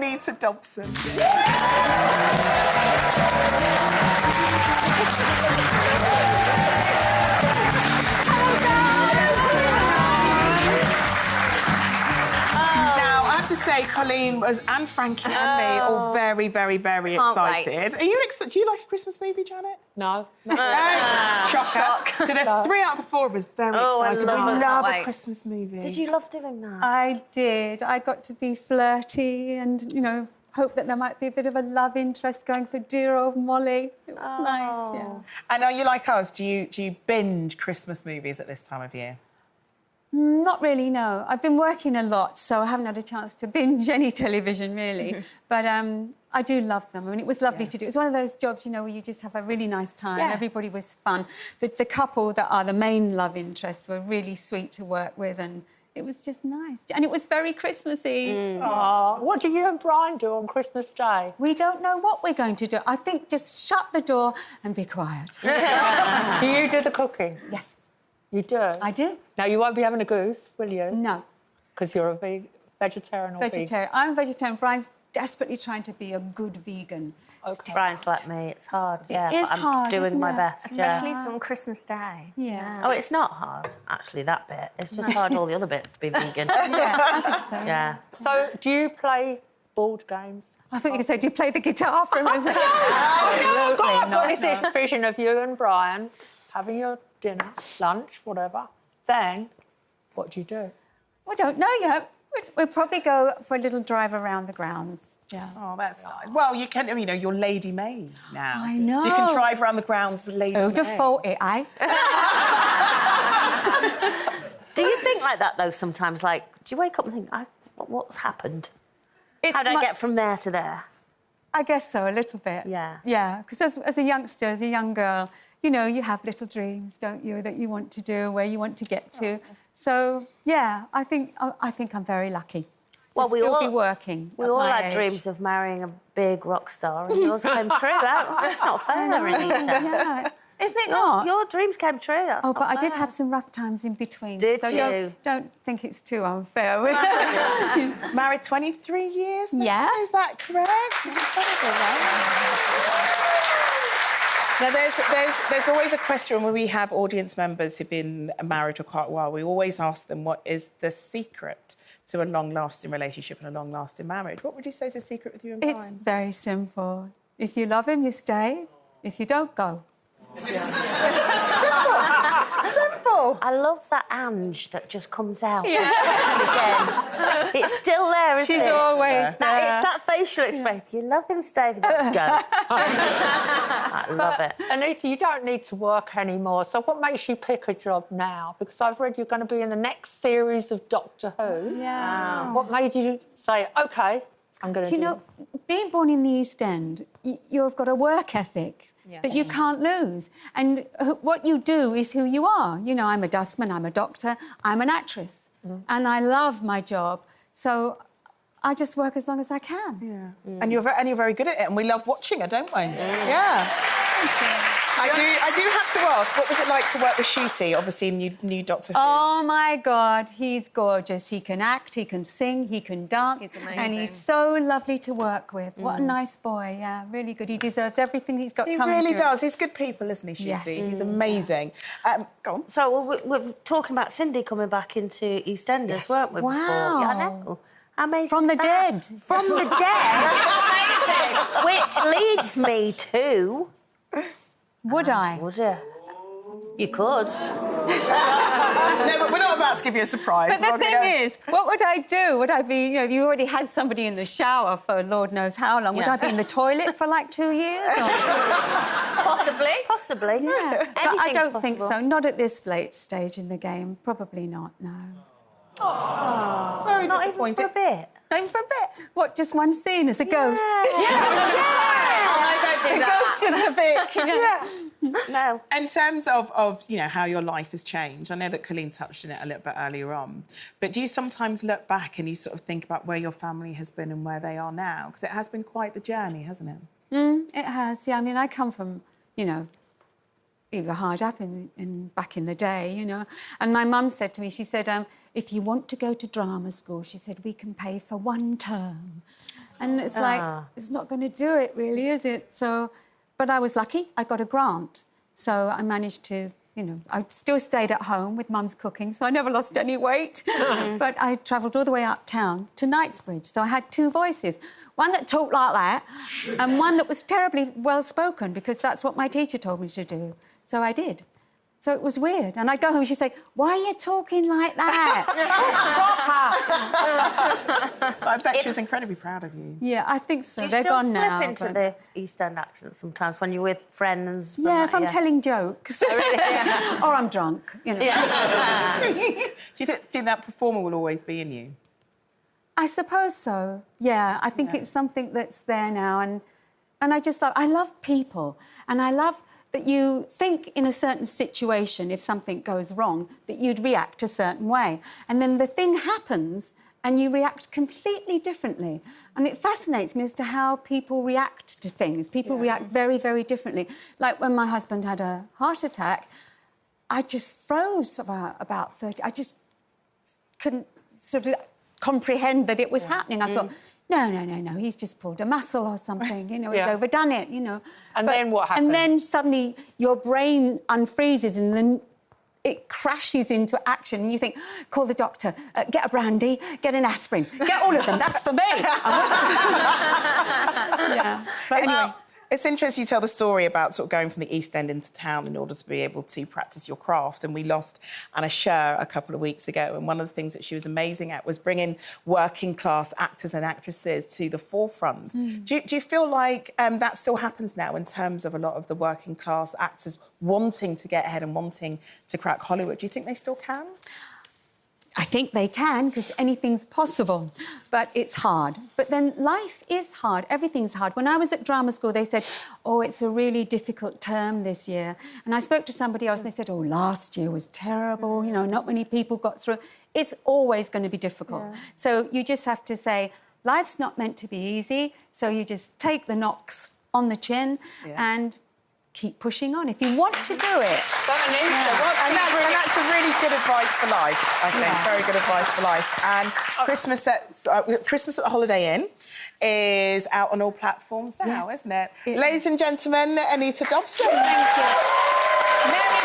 Anita Dobson. To say, Colleen and Frankie and me all very, very, very excited. Are you excited? Do you like a Christmas movie, Janet? No. No? Shocker. So there's 3 out of the 4 of us very excited. We love a Christmas movie. Did you love doing that? I did. I got to be flirty and, you know, hope that there might be a bit of a love interest going for dear old Molly. It was nice, yeah. And are you like us? Do you binge Christmas movies at this time of year? Not really, no. I've been working a lot, so I haven't had a chance to binge any television, really. But I do love them. I mean, it was lovely to do. It was one of those jobs, you know, where you just have a really nice time. Yeah. Everybody was fun. The couple that are the main love interests were really sweet to work with, and it was just nice. And it was very Christmassy. Oh, what do you and Brian do on Christmas Day? We don't know what we're going to do. I think just shut the door and be quiet. Do you do the cooking? Yes. You do? I do. Now, you won't be having a goose, will you? No. Because you're a vegetarian or vegetarian. I'm vegetarian. Brian's desperately trying to be a good vegan. Okay. Brian's like me. It's hard, yeah. It is but hard, I'm doing my best, especially on Christmas Day. Yeah. Oh, it's not hard, actually, that bit. It's just hard all the other bits to be vegan. Yeah, I think so. Yeah. So, do you play board games? I thought you could say, do you play the guitar for him? I've got this vision of you and Brian having your dinner, lunch, whatever. Then, what do you do? We don't know yet. We'll probably go for a little drive around the grounds. Yeah. Oh, that's nice. Well, you can, you know, you're Lady May now. I know. So you can drive around the grounds as Lady May. Oh, default it, eh? Do you think like that, though, sometimes? Like, do you wake up and think, what's happened? How did I get from there to there? I guess so, a little bit. Yeah. Yeah, because as a youngster, as a young girl, you know, you have little dreams, don't you, that you want to do, where you want to get to. So, yeah, I think I'm very lucky to still be working. We all had dreams of marrying a big rock star, and yours came true. That's not fair, Anita. Yeah. Is it not? Your dreams came true. That's but not I fair. did have some rough times in between. Did so you? Don't think it's too unfair. Married 23 years now? Yeah. Is that correct? It's incredible, right? Now, there's always a question when we have audience members who've been married for quite a while. We always ask them, what is the secret to a long-lasting relationship and a long-lasting marriage? What would you say is the secret with you and Brian? It's very simple. If you love him, you stay. If you don't, go. Simple. I love that Ange that just comes out again. It's still there, isn't it? She's always there. It's that facial expression. If you love him, stay. If you don't, go. I love it. Anita, you don't need to work anymore, so what makes you pick a job now? Because I've read you're going to be in the next series of Doctor Who. Yeah. What made you say, OK, I'm going to do you know, being born in the East End, you've got a work ethic that you can't lose. And what you do is who you are. You know, I'm a dustman, I'm a doctor, I'm an actress. And I love my job. So I just work as long as I can. Yeah. And you're very good at it, and we love watching her, don't we? Yeah. Thank you. I do have to ask, what was it like to work with Shooty, obviously new Doctor Who? Oh, my God, he's gorgeous. He can act, he can sing, he can dance. He's amazing. And he's so lovely to work with. What a nice boy, yeah, really good. He deserves everything he's got coming to him. He really does. He's good people, isn't he, Shooty? Yes. He's amazing. Go on. So we're talking about Cindy coming back into EastEnders, weren't we, before? Wow. Yeah, I know. How amazing From the is that? dead. From the dead. Which leads me to... Would I? Would you? You could. No, but we're not about to give you a surprise. But the thing is, what would I do? Would I be, you know, you already had somebody in the shower for Lord knows how long. Would I be in the toilet for like 2 years? Possibly. Yeah. But I don't think possible. so. Not at this late stage in the game. Probably not, no. Oh, very Not even disappointed. for a bit. Not even for a bit. What, just one scene as a ghost? Don't do A that. ghost in a Vic. No. In terms of you know, how your life has changed, I know that Colleen touched on it a little bit earlier on, but do you sometimes look back and you sort of think about where your family has been and where they are now? Because it has been quite the journey, hasn't it? It has, yeah. I mean, I come from, you know, either hard up back in the day, you know. And my mum said to me, she said, if you want to go to drama school, she said, we can pay for 1 term. And it's like, it's not going to do it, really, is it? So, but I was lucky. I got a grant. So I managed to, you know, I still stayed at home with Mum's cooking, so I never lost any weight. But I travelled all the way uptown to Knightsbridge. So I had 2 voices, one that talked like that and one that was terribly well-spoken, because that's what my teacher told me to do. So I did. So it was weird. And I'd go home and she'd say, why are you talking like that? I bet she was incredibly proud of you. Yeah, I think so. Do you They're still gone slip now. into the East End accent sometimes when you're with friends? Yeah, if I'm telling jokes. Oh, really? Or I'm drunk, you know. Yeah. Do you think that performer will always be in you? I suppose so, yeah. I think it's something that's there now. And I just thought, I love people. And I love that you think in a certain situation, if something goes wrong, that you'd react a certain way. And then the thing happens and you react completely differently. And it fascinates me as to how people react to things. People react very, very differently. Like when my husband had a heart attack, I just froze for about 30... I just couldn't sort of comprehend that it was happening. I thought, no, he's just pulled a muscle or something, you know, he's overdone it, you know. And then what happened? And then suddenly your brain unfreezes and then it crashes into action and you think, call the doctor, get a brandy, get an aspirin, get all of them, that's for me. Yeah. But anyway. It's interesting you tell the story about sort of going from the East End into town in order to be able to practice your craft. And we lost Anna Sher a couple of weeks ago. And one of the things that she was amazing at was bringing working-class actors and actresses to the forefront. Do you feel like that still happens now in terms of a lot of the working-class actors wanting to get ahead and wanting to crack Hollywood? Do you think they still can? I think they can, because anything's possible, but it's hard. But then life is hard. Everything's hard. When I was at drama school, they said, oh, it's a really difficult term this year. And I spoke to somebody else and they said, oh, last year was terrible. You know, not many people got through. It's always going to be difficult. So you just have to say, life's not meant to be easy. So you just take the knocks on the chin and keep pushing on if you want to do it. And that's a really good advice for life, I think. Very good advice for life. And Christmas at the Holiday Inn is out on all platforms now, isn't it? Ladies and gentlemen, Anita Dobson. Thank you.